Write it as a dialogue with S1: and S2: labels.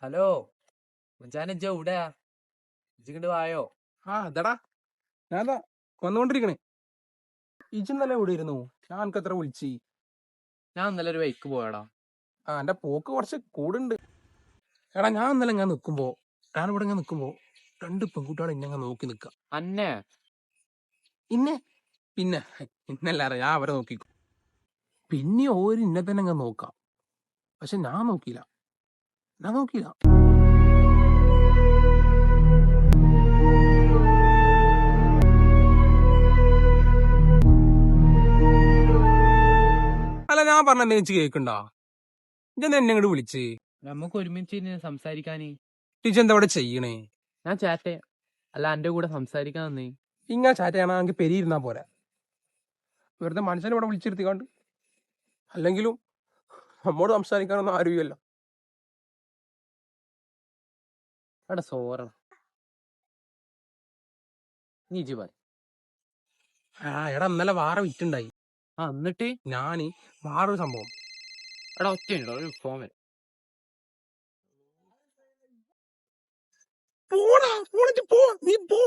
S1: Hello മുഞ്ചാനെജ്ജ എവിടെയാ ഇജ്ജിങ്ങോട്ട് വായോ?
S2: അതെടാ ഞാനതാ വന്നുകൊണ്ടിരിക്കണേ. ഇജിന്നലെ എവിടെ ഇരുന്നു? ഞാൻ എനിക്ക് എത്ര വിളിച്ച്.
S1: ഞാൻ ഇന്നലെ ഒരു വൈക്ക് പോയടാ.
S2: എന്റെ പോക്ക് കുറച്ച് കൂടുണ്ട്. എടാ ഞാൻ ഇന്നലെ ഞാനിവിടെ ഇങ്ങനെ നിൽക്കുമ്പോ രണ്ട് പെൺകുട്ടികളെ ഇന്നെ നോക്കി നിക്ക.
S1: അന്നെ
S2: പിന്നെ ഇന്നല്ലാറ ഞാൻ അവരെ നോക്കിക്കും. പിന്നെ ഓര് ഇന്നെ തന്നെ അങ്ങ് നോക്കാം. പക്ഷെ ഞാൻ നോക്കിയില്ല. അല്ല ഞാൻ പറഞ്ഞ എന്നെ കേൾക്കണ്ടാ? ഇജെന്താ എന്നെ ഇങ്ങോട്ട് വിളിച്ച്?
S1: നമുക്ക് ഒരുമിച്ച് ഇരുന്ന് സംസാരിക്കാന്.
S2: ടീച്ചർ എന്താ ഇവിടെ ചെയ്യണേ?
S1: ഞാൻ ചാറ്റ് അല്ല എന്റെ കൂടെ സംസാരിക്കാൻ തന്നേ.
S2: ഇങ്ങനെ ചാറ്റ് ചെയ്യണമെങ്കിൽ പെരിയിരുന്നാ പോരാ. വെറുതെ മനുഷ്യനെ ഇവിടെ വിളിച്ചിരുത്തിക്കാണ്ട്. അല്ലെങ്കിലും നമ്മോട് സംസാരിക്കാനൊന്നും ആരുമില്ല.
S1: എടാ സോറ നീ ഇജ്ജ് പറ.
S2: എടാ ഇന്നലെ വാറ വിറ്റുണ്ടായി.
S1: എന്നിട്ട്
S2: ഞാന് വേറൊരു സംഭവം.
S1: എടാ ഒറ്റയുണ്ടോ ഒരു ഫോൺ വരും.
S2: പോടാ, നീ പോ.